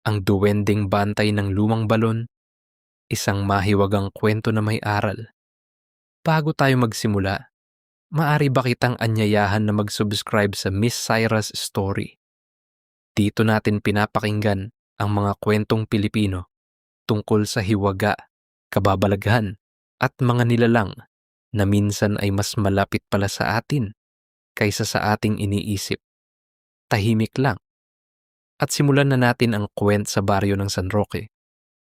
Ang duwending bantay ng lumang balon, isang mahiwagang kwento na may aral. Bago tayo magsimula, maaari ba kitang anyayahan na mag-subscribe sa Miss Cyrus Story? Dito natin pinapakinggan ang mga kwentong Pilipino tungkol sa hiwaga, kababalaghan, at mga nilalang na minsan ay mas malapit pala sa atin kaysa sa ating iniisip. Tahimik lang. At simulan na natin ang kwent sa baryo ng San Roque.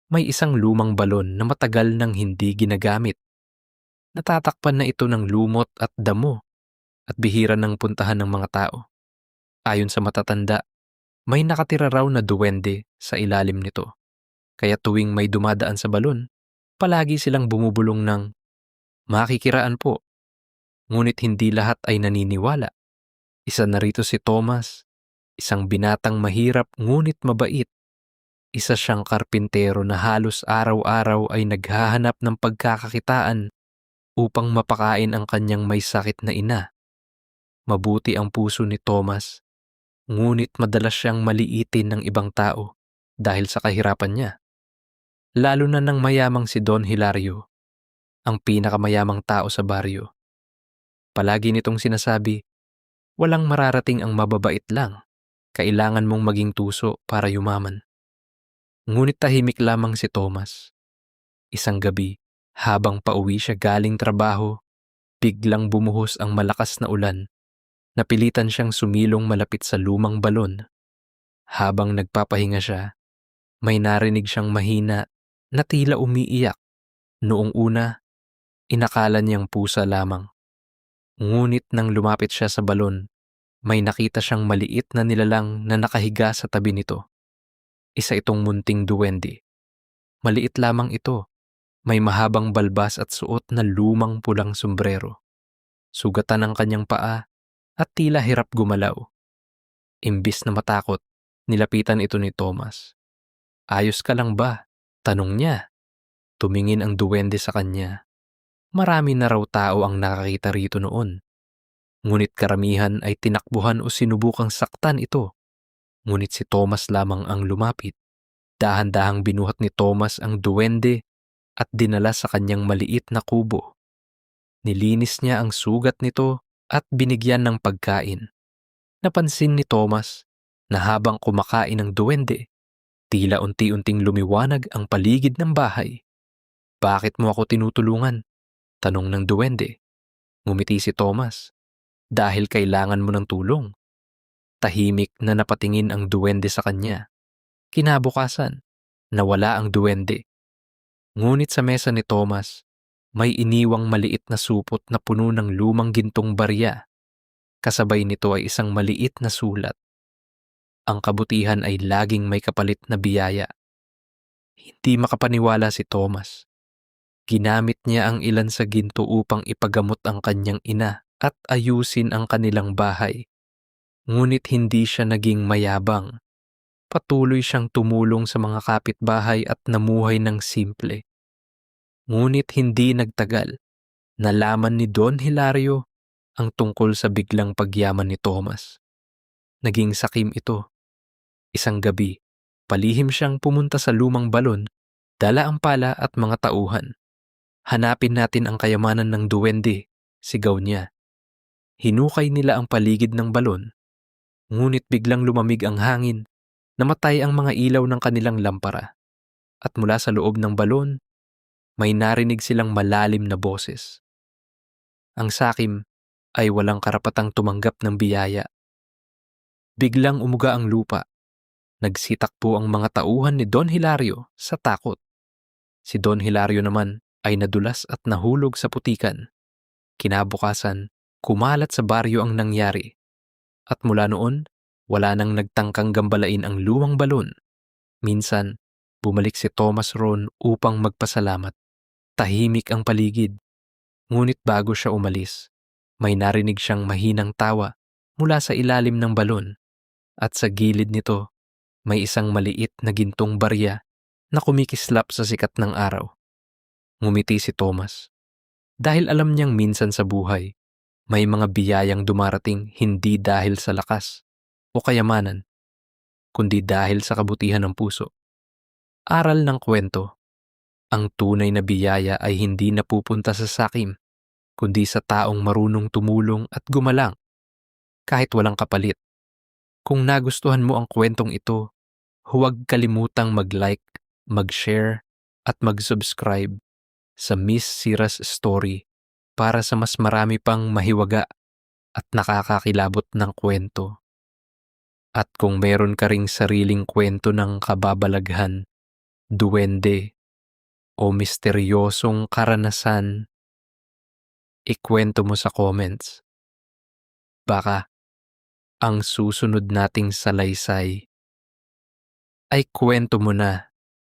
May isang lumang balon na matagal nang hindi ginagamit. Natatakpan na ito ng lumot at damo at bihira ng puntahan ng mga tao. Ayon sa matatanda, may nakatira raw na duwende sa ilalim nito. Kaya tuwing may dumadaan sa balon, palagi silang bumubulong ng, "Makikiraan po." Ngunit hindi lahat ay naniniwala. Isa na rito si Thomas, isang binatang mahirap ngunit mabait. Isa siyang karpintero na halos araw-araw ay naghahanap ng pagkakakitaan upang mapakain ang kanyang may sakit na ina. Mabuti ang puso ni Thomas, ngunit madalas siyang maliitin ng ibang tao dahil sa kahirapan niya. Lalo na ng mayamang si Don Hilario, ang pinakamayamang tao sa baryo. Palagi nitong sinasabi, walang mararating ang mababait lang. Kailangan mong maging tuso para yumaman. Ngunit tahimik lamang si Thomas. Isang gabi, habang pauwi siya galing trabaho, biglang bumuhos ang malakas na ulan. Napilitan siyang sumilong malapit sa lumang balon. Habang nagpapahinga siya, may narinig siyang mahina na tila umiiyak. Noong una, inakala niyang pusa lamang. Ngunit nang lumapit siya sa balon, may nakita siyang maliit na nilalang na nakahiga sa tabi nito. Isa itong munting duwende. Maliit lamang ito. May mahabang balbas at suot na lumang pulang sombrero. Sugatan ang kanyang paa at tila hirap gumalaw. Imbis na matakot, nilapitan ito ni Thomas. "Ayos ka lang ba?" tanong niya. Tumingin ang duwende sa kanya. Marami na raw tao ang nakakita rito noon. Ngunit karamihan ay tinakbuhan o sinubukang saktan ito. Ngunit si Thomas lamang ang lumapit. Dahan-dahang binuhat ni Thomas ang duwende at dinala sa kanyang maliit na kubo. Nilinis niya ang sugat nito at binigyan ng pagkain. Napansin ni Thomas na habang kumakain ng duwende, tila unti-unting lumiwanag ang paligid ng bahay. "Bakit mo ako tinutulungan?" tanong ng duwende. Ngumiti si Thomas. "Dahil kailangan mo ng tulong." Tahimik na napatingin ang duwende sa kanya. Kinabukasan, nawala ang duwende. Ngunit sa mesa ni Thomas, may iniwang maliit na supot na puno ng lumang gintong barya. Kasabay nito ay isang maliit na sulat. Ang kabutihan ay laging may kapalit na biyaya. Hindi makapaniwala si Thomas. Ginamit niya ang ilan sa ginto upang ipagamot ang kanyang ina at ayusin ang kanilang bahay. Ngunit hindi siya naging mayabang. Patuloy siyang tumulong sa mga kapitbahay at namuhay ng simple. Ngunit hindi nagtagal, nalaman ni Don Hilario ang tungkol sa biglang pagyaman ni Thomas. Naging sakim ito. Isang gabi, palihim siyang pumunta sa lumang balon, dala ang pala at mga tauhan. "Hanapin natin ang kayamanan ng duwende," sigaw niya. Hinukay nila ang paligid ng balon, ngunit biglang lumamig ang hangin, namatay ang mga ilaw ng kanilang lampara. At mula sa loob ng balon, may narinig silang malalim na boses. Ang sakim ay walang karapatang tumanggap ng biyaya. Biglang umuga ang lupa. Nagsitakbo ang mga tauhan ni Don Hilario sa takot. Si Don Hilario naman ay nadulas at nahulog sa putikan. Kinabukasan, kumalat sa baryo ang nangyari. At mula noon, wala nang nagtangkang gambalain ang lumang balon. Minsan, bumalik si Thomas ron upang magpasalamat. Tahimik ang paligid. Ngunit bago siya umalis, may narinig siyang mahinang tawa mula sa ilalim ng balon. At sa gilid nito, may isang maliit na gintong barya na kumikislap sa sikat ng araw. Ngumiti si Thomas. Dahil alam niyang minsan sa buhay, may mga biyayang dumarating hindi dahil sa lakas o kayamanan, kundi dahil sa kabutihan ng puso. Aral ng kwento, ang tunay na biyaya ay hindi napupunta sa sakim, kundi sa taong marunong tumulong at gumalang kahit walang kapalit. Kung nagustuhan mo ang kwentong ito, huwag kalimutang mag-like, mag-share, at mag-subscribe sa Miss Sira's Story para sa mas marami pang mahiwaga at nakakakilabot ng kwento. At kung meron ka ring sariling kwento ng kababalaghan, duwende, o misteryosong karanasan, ikwento mo sa comments. Baka ang susunod nating salaysay ay kwento mo na